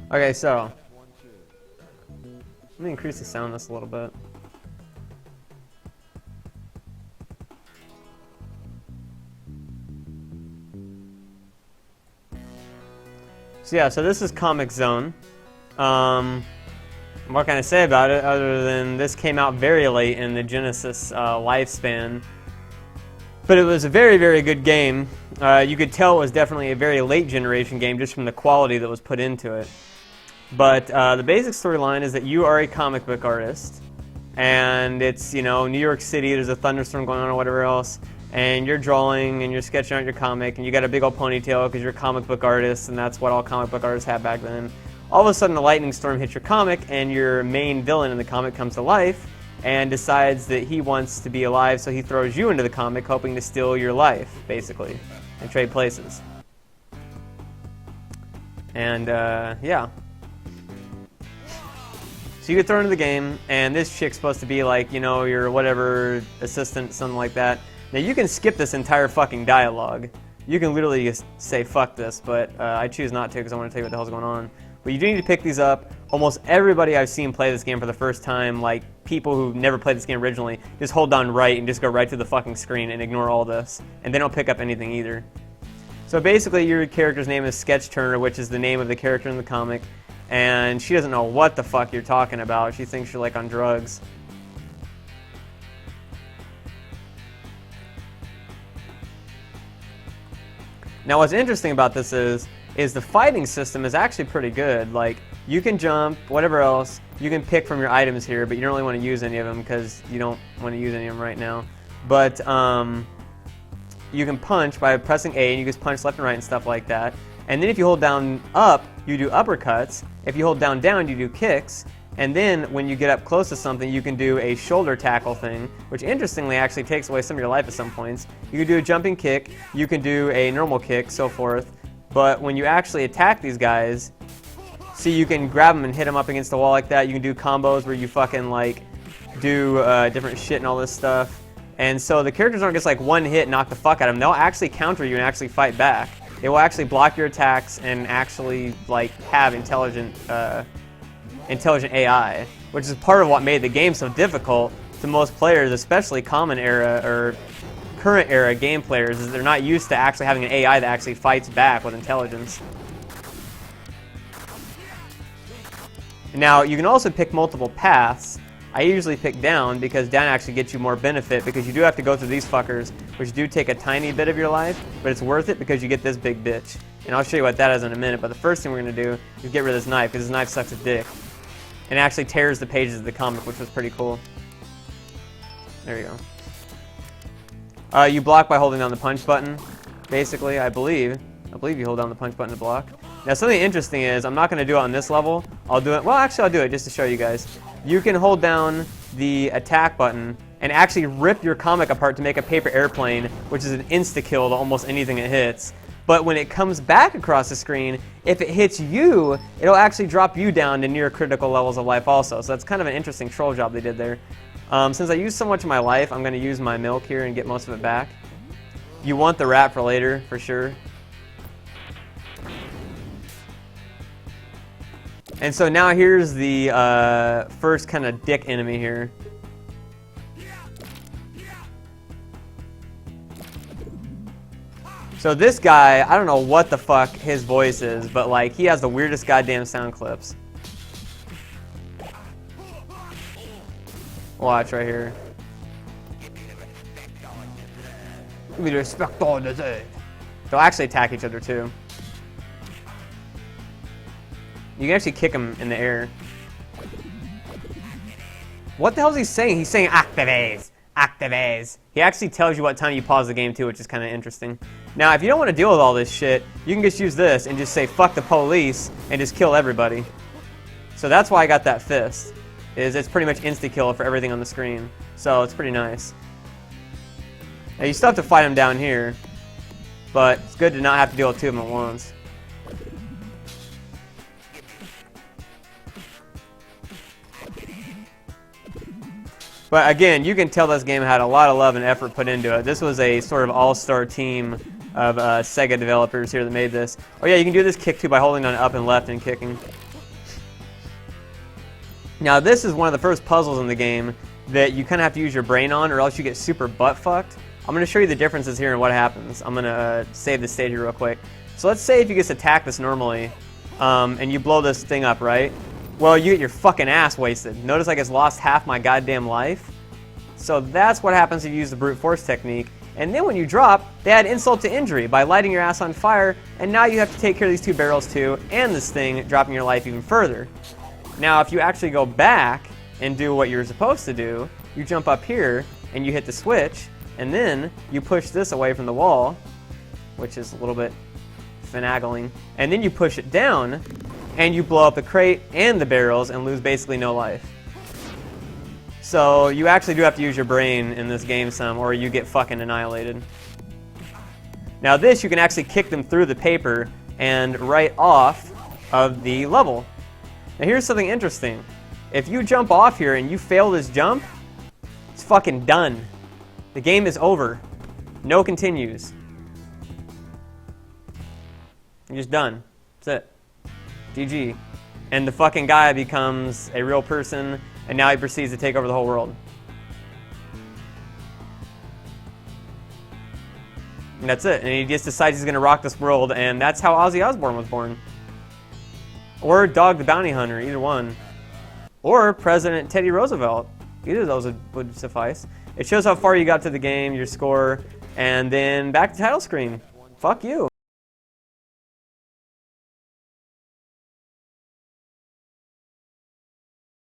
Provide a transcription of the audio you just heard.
Okay, so let me increase the sound just a little bit. So yeah, so this is Comix Zone. What can I say about it other than this came out very late in the Genesis lifespan. But it was a very, very good game. You could tell it was definitely a very late generation game just from the quality that was put into it. But the basic storyline is that you are a comic book artist. And it's, you know, New York City, there's a thunderstorm going on or whatever else. And you're drawing and you're sketching out your comic and you got a big old ponytail because you're a comic book artist and that's what all comic book artists had back then. All of a sudden a lightning storm hits your comic and your main villain in the comic comes to life and decides that he wants to be alive, so he throws you into the comic hoping to steal your life, basically, and trade places. And yeah. So you get thrown into the game and this chick's supposed to be like, you know, your whatever assistant, something like that. Now you can skip this entire fucking dialogue. You can literally just say fuck this, but I choose not to because I want to tell you what the hell's going on. But you do need to pick these up. Almost everybody I've seen play this game for the first time, like people who never played this game originally, just hold down right and just go right to the fucking screen and ignore all this. And they don't pick up anything either. So basically your character's name is Sketch Turner, which is the name of the character in the comic. And she doesn't know what the fuck you're talking about. She thinks you're like on drugs. Now what's interesting about this is the fighting system is actually pretty good. Like, you can jump, whatever else, you can pick from your items here, but you don't really want to use any of them because you don't want to use any of them right now. But you can punch by pressing A, and you just punch left and right and stuff like that. And then if you hold down up, you do uppercuts. If you hold down down, you do kicks. And then when you get up close to something, you can do a shoulder tackle thing, which interestingly actually takes away some of your life at some points. You can do a jumping kick, you can do a normal kick, so forth. But when you actually attack these guys, see, you can grab them and hit them up against the wall like that. You can do combos where you fucking like do different shit and all this stuff. And so the characters aren't just like one hit, knock the fuck out of them. They'll actually counter you and actually fight back. They will actually block your attacks and actually like have intelligent AI, which is part of what made the game so difficult to most players, especially common era or current era game players, is they're not used to actually having an AI that actually fights back with intelligence. Now, you can also pick multiple paths. I usually pick down because down actually gets you more benefit because you do have to go through these fuckers, which do take a tiny bit of your life, but it's worth it because you get this big bitch. And I'll show you what that is in a minute, but the first thing we're going to do is get rid of this knife because this knife sucks a dick. And it actually tears the pages of the comic, which was pretty cool. There you go. You block by holding down the punch button, basically, I believe you hold down the punch button to block. Now something interesting is, I'm not going to do it on this level, I'll do it, well actually I'll do it just to show you guys. You can hold down the attack button and actually rip your comic apart to make a paper airplane, which is an insta-kill to almost anything it hits. But when it comes back across the screen, if it hits you, it'll actually drop you down to near critical levels of life also. So that's kind of an interesting troll job they did there. Since I used so much of my life, I'm going to use my milk here and get most of it back. You want the rat for later, for sure. And so now here's the first kind of dick enemy here. So this guy, I don't know what the fuck his voice is, but like he has the weirdest goddamn sound clips. Watch right here. They'll actually attack each other too. You can actually kick him in the air. What the hell is he saying? He's saying activate, activate. He actually tells you what time you pause the game too, which is kind of interesting. Now, if you don't want to deal with all this shit, you can just use this and just say fuck the police and just kill everybody. So that's why I got that fist. It's pretty much insta-kill for everything on the screen. So it's pretty nice. Now you still have to fight him down here, but it's good to not have to deal with two of them at once. But again, you can tell this game had a lot of love and effort put into it. This was a sort of all-star team of Sega developers here that made this. Oh yeah, you can do this kick too by holding on up and left and kicking. Now this is one of the first puzzles in the game that you kind of have to use your brain on, or else you get super butt fucked. I'm going to show you the differences here and what happens. I'm going to save this stage here real quick. So let's say if you just attack this normally, and you blow this thing up, right? Well, you get your fucking ass wasted. Notice I just lost half my goddamn life. So that's what happens if you use the brute force technique. And then when you drop, they add insult to injury by lighting your ass on fire, and now you have to take care of these 2 barrels too, and this thing, dropping your life even further. Now, if you actually go back and do what you're supposed to do, you jump up here, and you hit the switch, and then you push this away from the wall, which is a little bit finagling, and then you push it down, and you blow up the crate and the barrels and lose basically no life. So you actually do have to use your brain in this game some, or you get fucking annihilated. Now this, you can actually kick them through the paper and right off of the level. Now here's something interesting. If you jump off here and you fail this jump, it's fucking done. The game is over. No continues. You're just done. That's it. GG. And the fucking guy becomes a real person, and now he proceeds to take over the whole world. And that's it. And he just decides he's going to rock this world, and that's how Ozzy Osbourne was born. Or Dog the Bounty Hunter, either one. Or President Teddy Roosevelt. Either of those would suffice. It shows how far you got to the game, your score, and then back to title screen. Fuck you.